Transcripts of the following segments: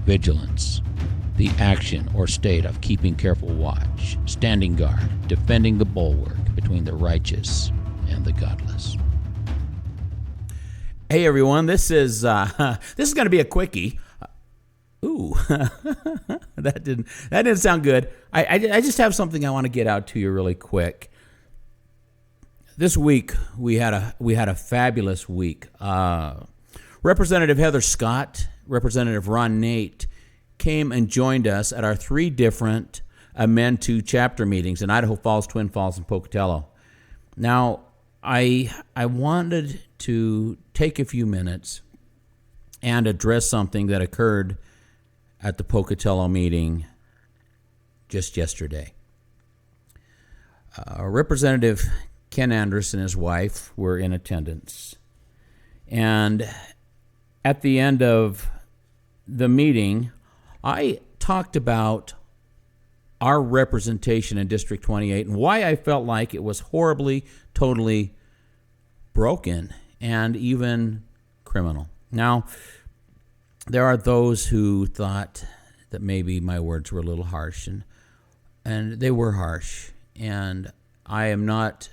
vigilance, the action or state of keeping careful watch, standing guard, defending the bulwark between the righteous and the godless. Hey everyone, this is going to be a quickie. Ooh, that didn't sound good. I just have something I want to get out to you really quick. This week we had a fabulous week. Representative Heather Scott, Representative Ron Nate came and joined us at our 3 different Amend 2 chapter meetings in Idaho Falls, Twin Falls, and Pocatello. Now, I wanted to take a few minutes and address something that occurred at the Pocatello meeting just yesterday. Representative Ken Andrus and his wife were in attendance. And at the end of the meeting, I talked about our representation in District 28 and why I felt like it was horribly, totally broken and even criminal. Now, there are those who thought that maybe my words were a little harsh, and they were harsh. And I am not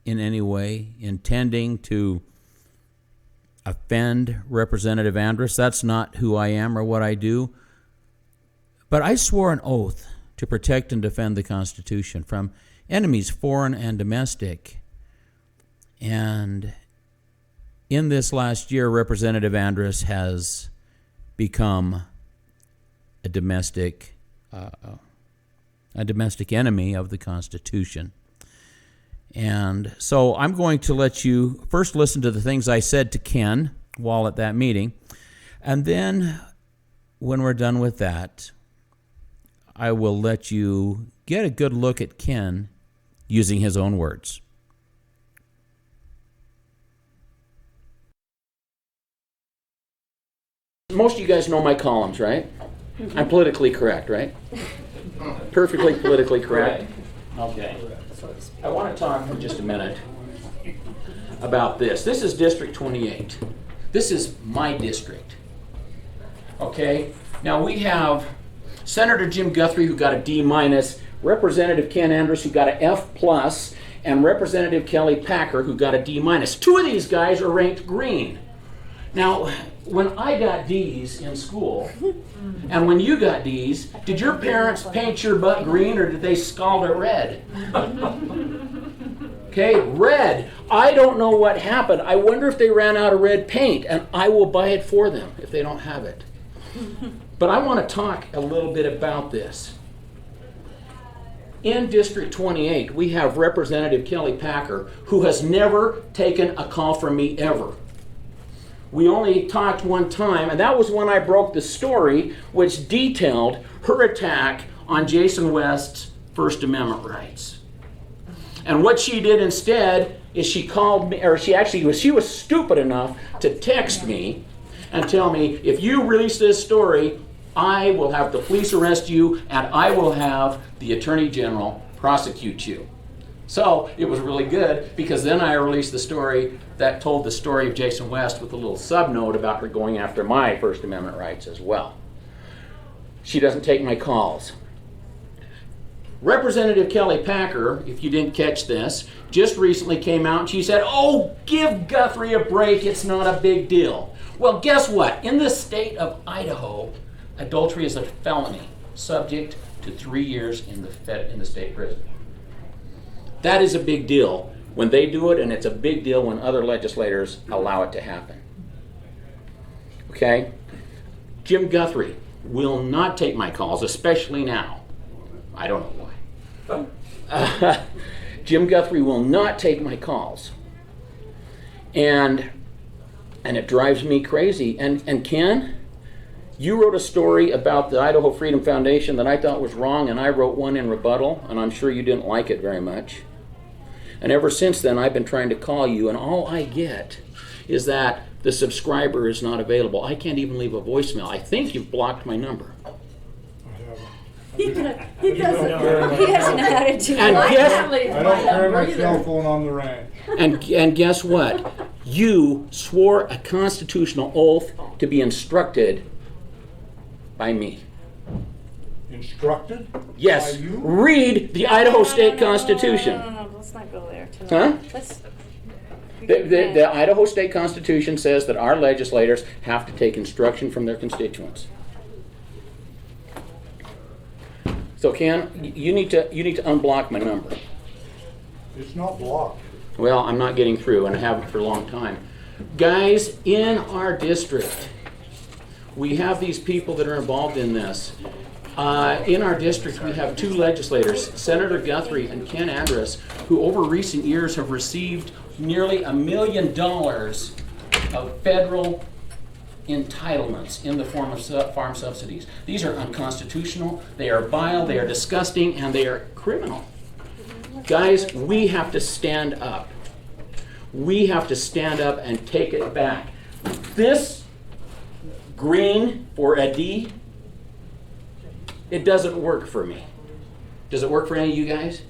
in any way intending to offend Representative Andrus. That's not who I am or what I do. But I swore an oath to protect and defend the Constitution from enemies, foreign and domestic. And in this last year, Representative Andrus has become a domestic enemy of the Constitution. And so I'm going to let you first listen to the things I said to Ken while at that meeting. And then when we're done with that, I will let you get a good look at Ken using his own words. Most of you guys know my columns, right? I'm politically correct, right? Perfectly politically correct. Okay. I want to talk for just a minute about this. This is District 28. This is my district. Okay? Now we have Senator Jim Guthrie, who got a D-, Representative Ken Andrus, who got an F+, and Representative Kelly Packer, who got a D-. 2 of these guys are ranked green. Now, when I got D's in school, and when you got D's, did your parents paint your butt green or did they scald it red? Okay, red. I don't know what happened. I wonder if they ran out of red paint, and I will buy it for them if they don't have it. But I want to talk a little bit about this. In District 28, we have Representative Kelly Packer, who has never taken a call from me ever. We only talked one time, and that was when I broke the story which detailed her attack on Jason West's First Amendment rights. And what she did instead is she called me, or she was stupid enough to text me and tell me, if you release this story, I will have the police arrest you and I will have the Attorney General prosecute you. So it was really good because then I released the story that told the story of Jason West with a little subnote about her going after my First Amendment rights as well. She doesn't take my calls. Representative Kelly Packer, if you didn't catch this, just recently came out and she said, "Oh, give Guthrie a break, it's not a big deal." Well, guess what? In the state of Idaho, adultery is a felony, subject to 3 years in the state prison. That is a big deal when they do it, and it's a big deal when other legislators allow it to happen. Okay? Jim Guthrie will not take my calls, especially now. I don't know why. Jim Guthrie will not take my calls. And it drives me crazy. And Ken, you wrote a story about the Idaho Freedom Foundation that I thought was wrong, and I wrote one in rebuttal, and I'm sure you didn't like it very much. And ever since then, I've been trying to call you, and all I get is that the subscriber is not available. I can't even leave a voicemail. I think you've blocked my number. He doesn't know how to do And it. I don't carry my cell phone on the ranch. And guess what? You swore a constitutional oath to be instructed By me. Instructed? Yes. By you? Read the Idaho State Constitution. No, let's not go there tonight. Huh? Let's. The Idaho State Constitution says that our legislators have to take instruction from their constituents. So Ken, you need to unblock my number. It's not blocked. Well, I'm not getting through, and I haven't for a long time. Guys, in our district, we have these people that are involved in this. In our district, we have two legislators, Senator Guthrie and Ken Andrus, who over recent years have received nearly $1 million of federal entitlements in the form of farm subsidies. These are unconstitutional, they are vile, they are disgusting, and they are criminal. Guys, we have to stand up. We have to stand up and take it back. This green for a D, it doesn't work for me. Does it work for any of you guys?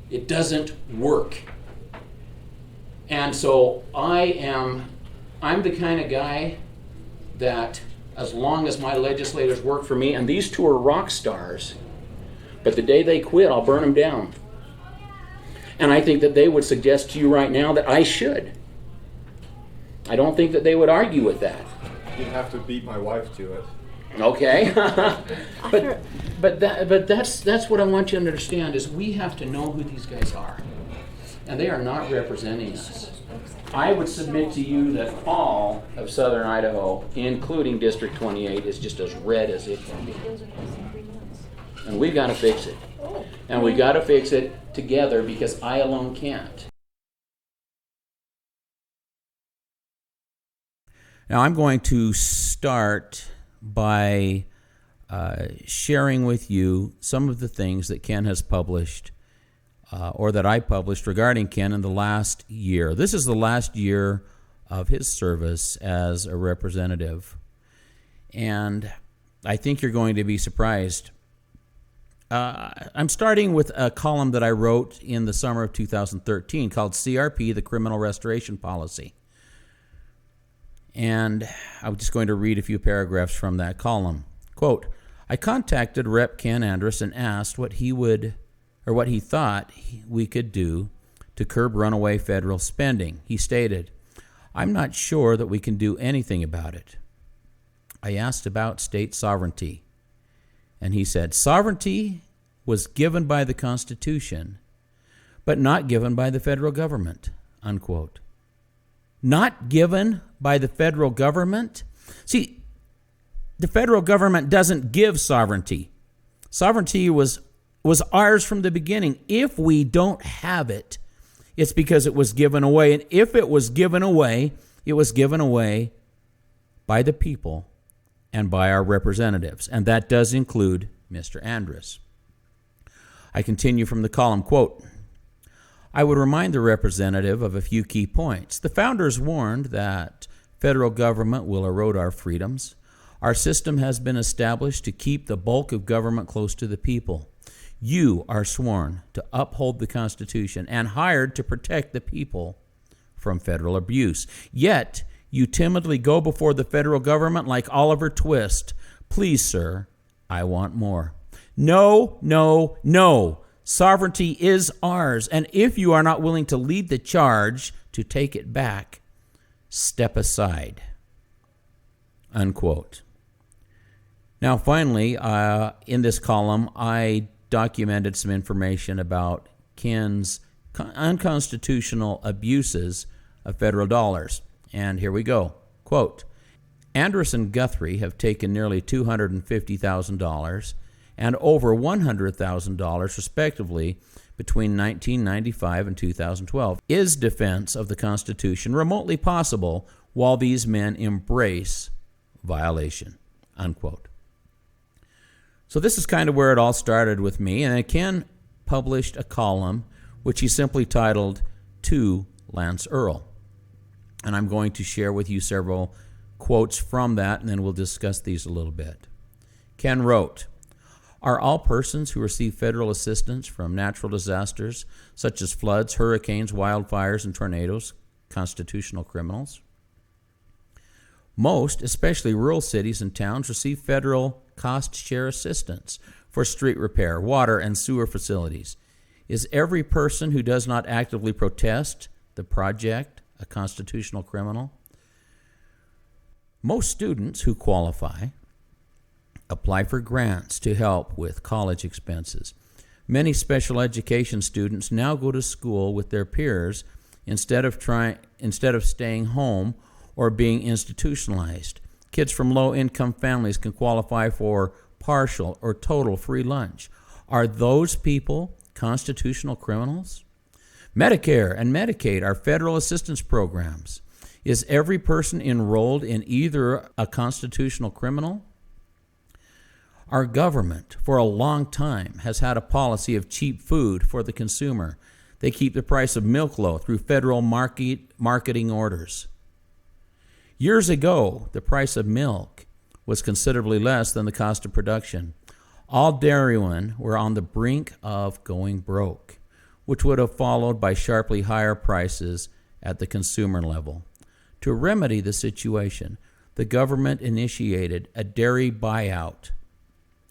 It doesn't work. And so I'm the kind of guy that as long as my legislators work for me, and these two are rock stars, but the day they quit, I'll burn them down. And I think that they would suggest to you right now that I should. I don't think that they would argue with that. You'd have to beat my wife to it. Okay. but that's what I want you to understand is we have to know who these guys are. And they are not representing us. I would submit to you that all of southern Idaho, including District 28, is just as red as it can be. And we've got to fix it. And we've got to fix it together because I alone can't. Now I'm going to start by sharing with you some of the things that Ken has published or that I published regarding Ken in the last year. This is the last year of his service as a representative. And I think you're going to be surprised. I'm starting with a column that I wrote in the summer of 2013 called CRP, the Criminal Restoration Policy. And I'm just going to read a few paragraphs from that column. Quote, I contacted Rep. Ken Andrus and asked what he thought we could do to curb runaway federal spending. He stated, I'm not sure that we can do anything about it. I asked about state sovereignty. And he said, sovereignty was given by the Constitution, but not given by the federal government, unquote. Not given by the federal government? See, the federal government doesn't give sovereignty. Sovereignty was ours from the beginning. If we don't have it, it's because it was given away. And if it was given away, it was given away by the people and by our representatives. And that does include Mr. Andrus. I continue from the column, quote, I would remind the representative of a few key points. The founders warned that federal government will erode our freedoms. Our system has been established to keep the bulk of government close to the people. You are sworn to uphold the Constitution and hired to protect the people from federal abuse. Yet, you timidly go before the federal government like Oliver Twist. Please, sir, I want more. No, no, no. Sovereignty is ours, and if you are not willing to lead the charge to take it back, step aside. Unquote. Now, finally, in this column, I documented some information about Ken's unconstitutional abuses of federal dollars. And here we go. Quote, Andrus and Guthrie have taken nearly $250,000 and over $100,000 respectively between 1995 and 2012. Is defense of the Constitution remotely possible while these men embrace violation? Unquote. So this is kind of where it all started with me, and Ken published a column which he simply titled To Lance Earl. And I'm going to share with you several quotes from that, and then we'll discuss these a little bit. Ken wrote, Are all persons who receive federal assistance from natural disasters, such as floods, hurricanes, wildfires, and tornadoes, constitutional criminals? Most, especially rural cities and towns, receive federal cost share assistance for street repair, water, and sewer facilities. Is every person who does not actively protest the project a constitutional criminal? Most students who qualify apply for grants to help with college expenses. Many special education students now go to school with their peers instead of staying home or being institutionalized. Kids from low-income families can qualify for partial or total free lunch. Are those people constitutional criminals? Medicare and Medicaid are federal assistance programs. Is every person enrolled in either a constitutional criminal? Our government, for a long time, has had a policy of cheap food for the consumer. They keep the price of milk low through federal marketing orders. Years ago, the price of milk was considerably less than the cost of production. All dairymen were on the brink of going broke, which would have followed by sharply higher prices at the consumer level. To remedy the situation, the government initiated a dairy buyout.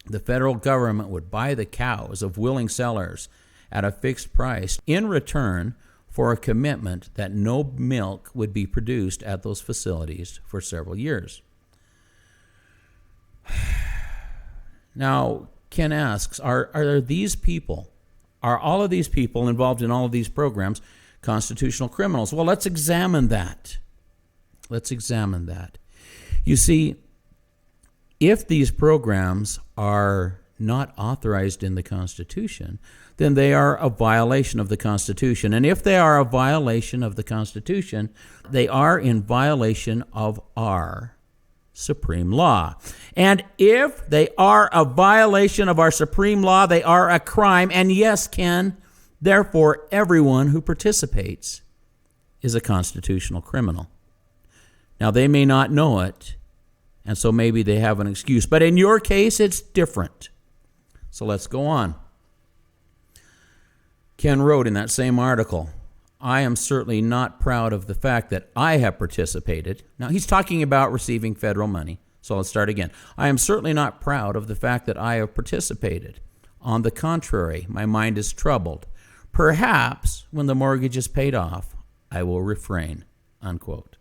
The federal government would buy the cows of willing sellers at a fixed price in return for a commitment that no milk would be produced at those facilities for several years. Now, Ken asks, are all of these people involved in all of these programs constitutional criminals? Well, let's examine that. You see, if these programs are not authorized in the Constitution, then they are a violation of the Constitution. And if they are a violation of the Constitution, they are in violation of our supreme law. And if they are a violation of our supreme law, they are a crime. And yes, Ken, therefore, everyone who participates is a constitutional criminal. Now, they may not know it, and so maybe they have an excuse. But in your case, it's different. So let's go on. Ken wrote in that same article, I am certainly not proud of the fact that I have participated. Now, he's talking about receiving federal money. So let's start again. I am certainly not proud of the fact that I have participated. On the contrary, my mind is troubled. Perhaps when the mortgage is paid off, I will refrain, unquote.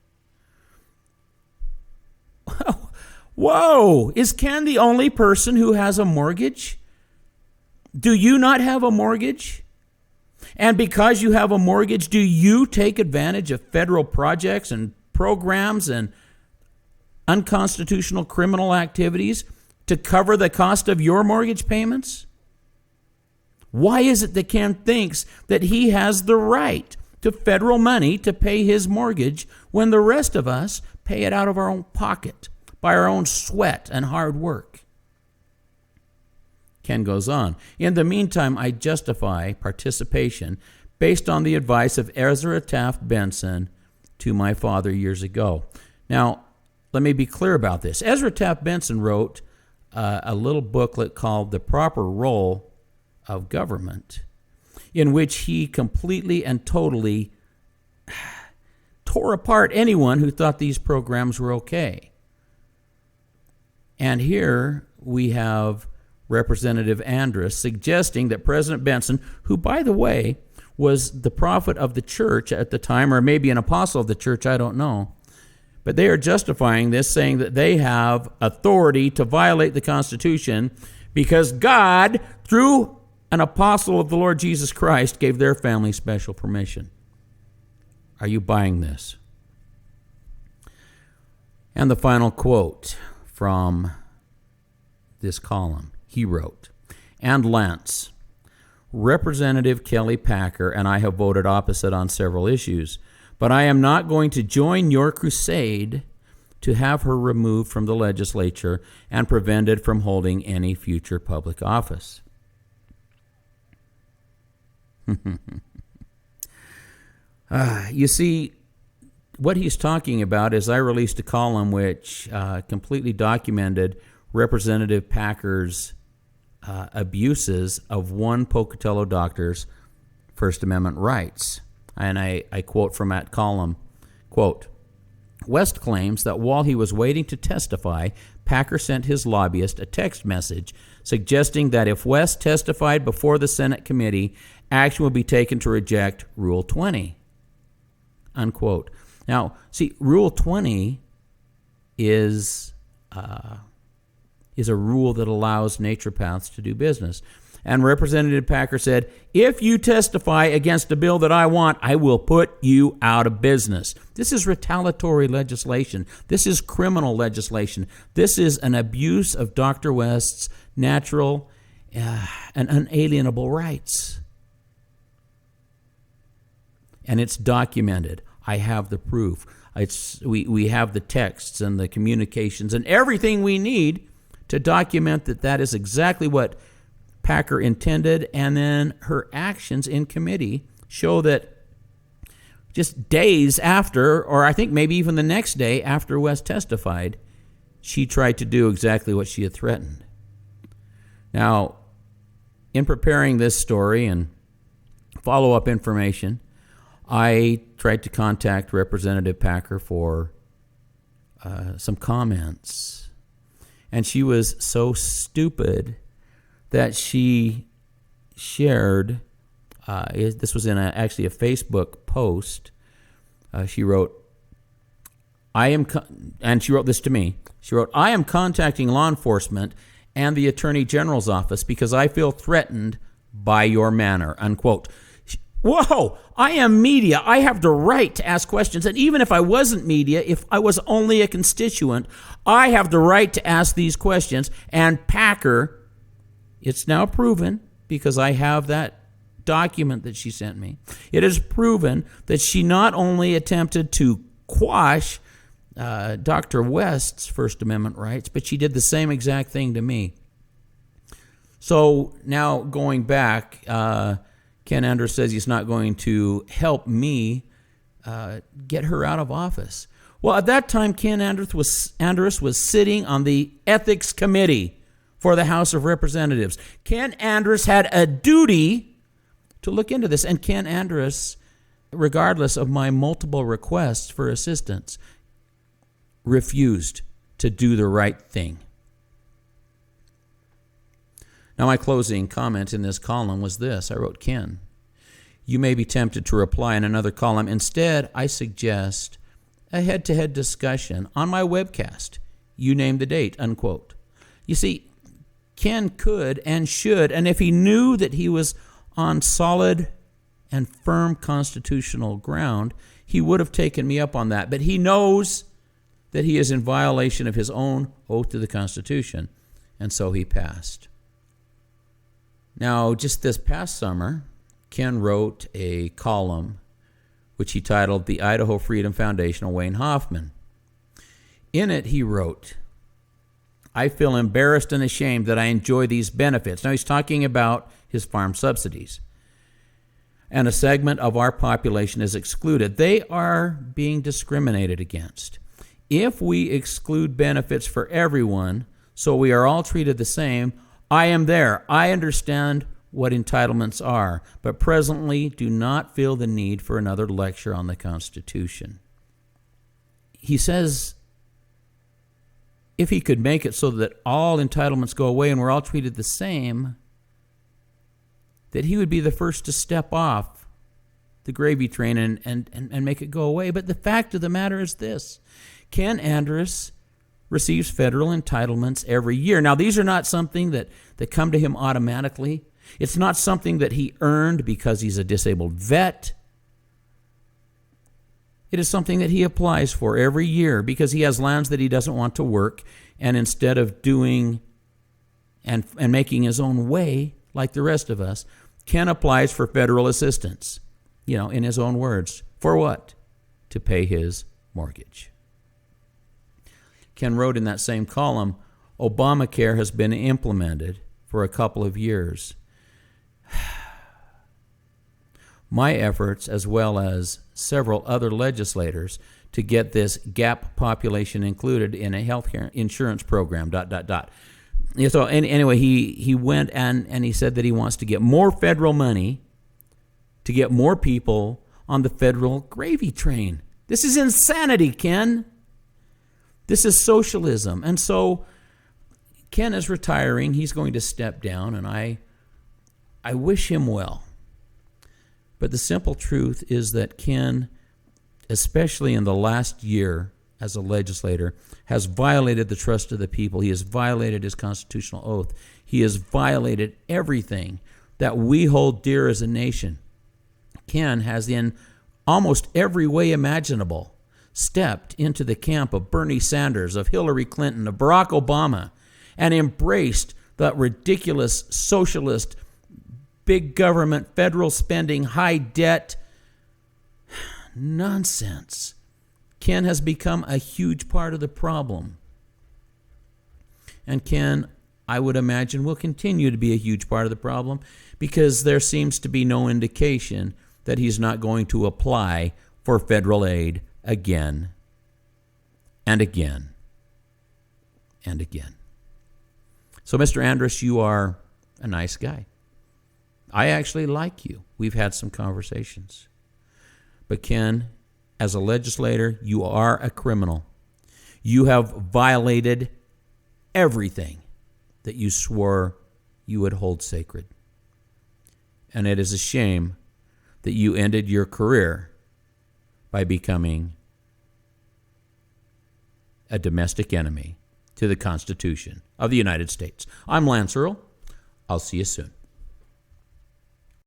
Whoa! Is Ken the only person who has a mortgage? Do you not have a mortgage? And because you have a mortgage, do you take advantage of federal projects and programs and unconstitutional criminal activities to cover the cost of your mortgage payments? Why is it that Ken thinks that he has the right to federal money to pay his mortgage when the rest of us pay it out of our own pocket by our own sweat and hard work? Ken goes on, in the meantime, I justify participation based on the advice of Ezra Taft Benson to my father years ago. Now, let me be clear about this. Ezra Taft Benson wrote a little booklet called The Proper Role of Government, in which he completely and totally tore apart anyone who thought these programs were okay. And here we have Representative Andrus suggesting that President Benson, who, by the way, was the prophet of the church at the time, or maybe an apostle of the church, I don't know, but they are justifying this, saying that they have authority to violate the Constitution because God, through an apostle of the Lord Jesus Christ, gave their family special permission. Are you buying this? And the final quote from this column. He wrote, and Lance, Representative Kelly Packer and I have voted opposite on several issues, but I am not going to join your crusade to have her removed from the legislature and prevented from holding any future public office. You see, what he's talking about is I released a column which completely documented Representative Packer's abuses of one Pocatello doctor's First Amendment rights. And I quote from that column, quote, West claims that while he was waiting to testify, Packer sent his lobbyist a text message suggesting that if West testified before the Senate committee, action would be taken to reject Rule 20. Unquote. Now, see, Rule 20 is a rule that allows naturopaths to do business. And Representative Packer said, if you testify against a bill that I want, I will put you out of business. This is retaliatory legislation. This is criminal legislation. This is an abuse of Dr. West's natural and unalienable rights. And it's documented. I have the proof. We have the texts and the communications and everything we need to document that that is exactly what Packer intended, and then her actions in committee show that just days after, or I think maybe even the next day after West testified, she tried to do exactly what she had threatened. Now, in preparing this story and follow-up information, I tried to contact Representative Packer for some comments, and she was so stupid that she shared, this was in actually a Facebook post. She wrote, and she wrote this to me. She wrote, I am contacting law enforcement and the Attorney General's office because I feel threatened by your manner, unquote. Whoa, I am media. I have the right to ask questions. And even if I wasn't media, if I was only a constituent, I have the right to ask these questions. And Packer, it's now proven, because I have that document that she sent me, it is proven that she not only attempted to quash Dr. West's First Amendment rights, but she did the same exact thing to me. So now going back, Ken Andrus says he's not going to help me get her out of office. Well, at that time, Ken Andrus was sitting on the Ethics Committee for the House of Representatives. Ken Andrus had a duty to look into this, and Ken Andrus, regardless of my multiple requests for assistance, refused to do the right thing. Now, my closing comment in this column was this. I wrote, Ken, you may be tempted to reply in another column. Instead, I suggest a head-to-head discussion on my webcast. You name the date, unquote. You see, Ken could and should, and if he knew that he was on solid and firm constitutional ground, he would have taken me up on that. But he knows that he is in violation of his own oath to the Constitution, and so he passed. Now, just this past summer, Ken wrote a column which he titled The Idaho Freedom Foundation of Wayne Hoffman. In it, he wrote, I feel embarrassed and ashamed that I enjoy these benefits. Now, he's talking about his farm subsidies. And a segment of our population is excluded. They are being discriminated against. If we exclude benefits for everyone, so we are all treated the same, I am there. I understand what entitlements are, but presently do not feel the need for another lecture on the Constitution. He says if he could make it so that all entitlements go away and we're all treated the same, that he would be the first to step off the gravy train and make it go away. But the fact of the matter is this. Ken Andrus receives federal entitlements every year. Now, these are not something that come to him automatically. It's not something that he earned because he's a disabled vet. It is something that he applies for every year because he has lands that he doesn't want to work, and instead of doing and making his own way like the rest of us, Ken applies for federal assistance, in his own words. For what? To pay his mortgage. Ken wrote in that same column, Obamacare has been implemented for a couple of years. My efforts, as well as several other legislators, to get this gap population included in a health insurance program, ... So anyway, he went and he said that he wants to get more federal money to get more people on the federal gravy train. This is insanity, Ken. This is socialism. And so Ken is retiring. He's going to step down, and I wish him well. But the simple truth is that Ken, especially in the last year as a legislator, has violated the trust of the people. He has violated his constitutional oath. He has violated everything that we hold dear as a nation. Ken has, in almost every way imaginable, stepped into the camp of Bernie Sanders, of Hillary Clinton, of Barack Obama, and embraced that ridiculous socialist, big government, federal spending, high debt nonsense. Ken has become a huge part of the problem. And Ken, I would imagine, will continue to be a huge part of the problem because there seems to be no indication that he's not going to apply for federal aid again and again and again. So, Mr. Andrus, you are a nice guy. I actually like you. We've had some conversations. But Ken, as a legislator, you are a criminal. You have violated everything that you swore you would hold sacred. And it is a shame that you ended your career by becoming a domestic enemy to the Constitution of the United States. I'm Lance Earl. I'll see you soon.